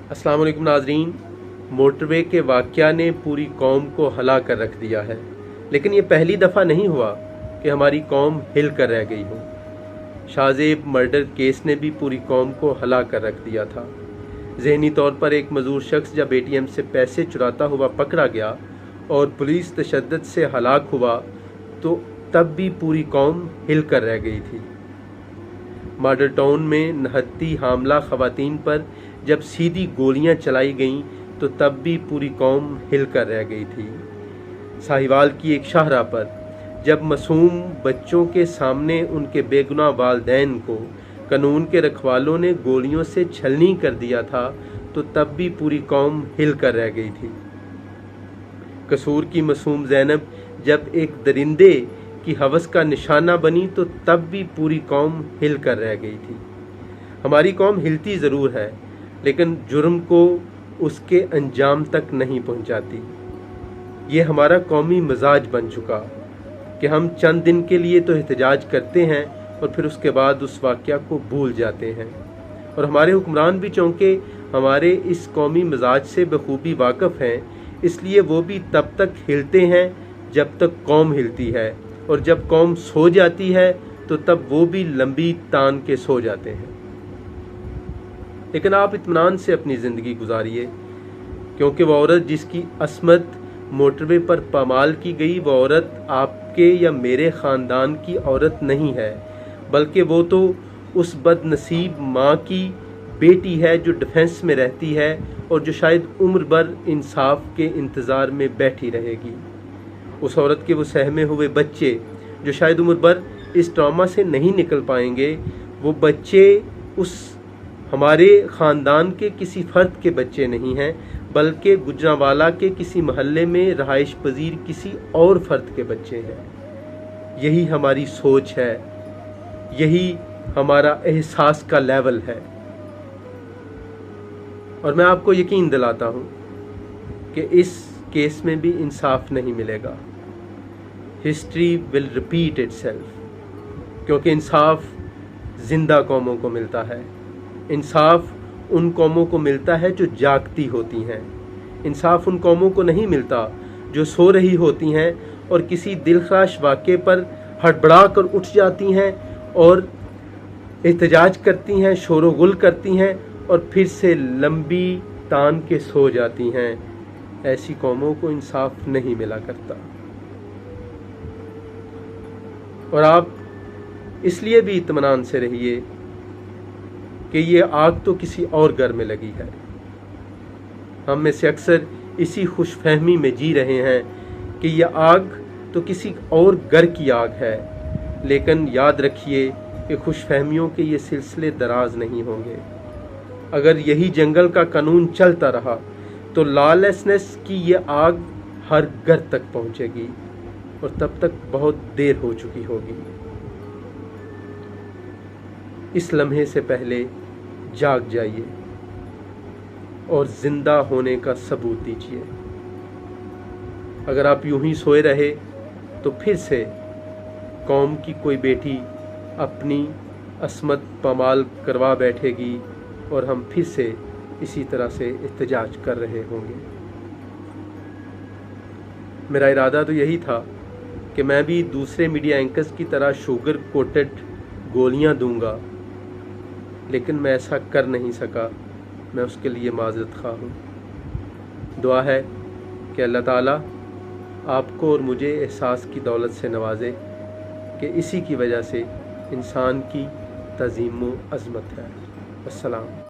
अस्सलाम वालेकुम नाजरीन। मोटरवे के वाक़या ने पूरी कौम को हिला कर रख दिया है, लेकिन ये पहली दफ़ा नहीं हुआ कि हमारी कौम हिल कर रह गई हो। शाहजेब मर्डर केस ने भी पूरी कौम को हिला कर रख दिया था। ज़हनी तौर पर एक मजूर शख्स जब ATM से पैसे चुराता हुआ पकड़ा गया और पुलिस तशद्दुद से हलाक हुआ तो तब भी पूरी कौम हिल कर रह गई थी। मॉडल टाउन में नहत्ती हामला ख़वातीन पर जब सीधी गोलियां चलाई गईं तो तब भी पूरी कौम हिल कर रह गई थी। साहिवाल की एक शाहरा पर जब मासूम बच्चों के सामने उनके बेगुनाह वालिदैन को कानून के रखवालों ने गोलियों से छलनी कर दिया था तो तब भी पूरी कौम हिल कर रह गई थी। कसूर की मासूम ज़ैनब जब एक दरिंदे की हवस का निशाना बनी तो तब भी पूरी कौम हिल कर रह गई थी। हमारी कौम हिलती ज़रूर है, लेकिन जुर्म को उसके अंजाम तक नहीं पहुंचाती। ये हमारा कौमी मिजाज बन चुका कि हम चंद दिन के लिए तो एहतजाज करते हैं और फिर उसके बाद उस वाक़या को भूल जाते हैं। और हमारे हुक्मरान भी चूँकि हमारे इस कौमी मिजाज से बखूबी वाकिफ़ हैं, इसलिए वो भी तब तक हिलते हैं जब तक कौम हिलती है, और जब कौम सो जाती है तो तब वो भी लंबी तान के सो जाते हैं। लेकिन आप इत्मीनान से अपनी ज़िंदगी गुजारिए, क्योंकि वह औरत जिसकी अस्मत मोटरवे पर पामाल की गई वो औरत आपके या मेरे ख़ानदान की औरत नहीं है, बल्कि वो तो उस बदनसीब माँ की बेटी है जो डिफेंस में रहती है और जो शायद उम्र भर इंसाफ के इंतज़ार में बैठी रहेगी। उस औरत के वो सहमे हुए बच्चे जो शायद उम्र भर इस ट्रॉमा से नहीं निकल पाएंगे, वो बच्चे उस हमारे ख़ानदान के किसी फ़र्द के बच्चे नहीं हैं, बल्कि गुजरांवाला के किसी महल्ले में रहाइश पजीर किसी और फ़र्द के बच्चे हैं। यही हमारी सोच है, यही हमारा एहसास का लेवल है। और मैं आपको यकीन दिलाता हूँ कि इस केस में भी इंसाफ नहीं मिलेगा। हिस्ट्री विल रिपीट इटसेल्फ, क्योंकि इंसाफ जिंदा कौमों को मिलता है। इंसाफ उन कौमों को मिलता है जो जागती होती हैं। इंसाफ उन कौमों को नहीं मिलता जो सो रही होती हैं और किसी दिलखराश वाक़े पर हड़बड़ा कर उठ जाती हैं और एहतजाज करती हैं, शोर गुल करती हैं और फिर से लंबी तान के सो जाती हैं। ऐसी कौमों को इंसाफ नहीं मिला करता। और आप इसलिए भी इत्मीनान से रहिए कि ये आग तो किसी और घर में लगी है। हम में से अक्सर इसी खुशफहमी में जी रहे हैं कि यह आग तो किसी और घर की आग है, लेकिन याद रखिए कि खुशफहमियों के ये सिलसिले दराज नहीं होंगे। अगर यही जंगल का कानून चलता रहा तो लॉलेसनेस की ये आग हर घर तक पहुंचेगी और तब तक बहुत देर हो चुकी होगी। इस लम्हे से पहले जाग जाइए और जिंदा होने का सबूत दीजिए। अगर आप यूं ही सोए रहे तो फिर से कौम की कोई बेटी अपनी अस्मत पामाल करवा बैठेगी और हम फिर से इसी तरह से एहतजाज कर रहे होंगे। मेरा इरादा तो यही था कि मैं भी दूसरे मीडिया एंकर्स की तरह शुगर कोटेड गोलियां दूंगा, लेकिन मैं ऐसा कर नहीं सका। मैं उसके लिए माज़रत ख़्वाह हूँ। दुआ है कि अल्लाह ताला आपको और मुझे एहसास की दौलत से नवाजे कि इसी की वजह से इंसान की तज़ीम व अज़मत है। अस्सलाम।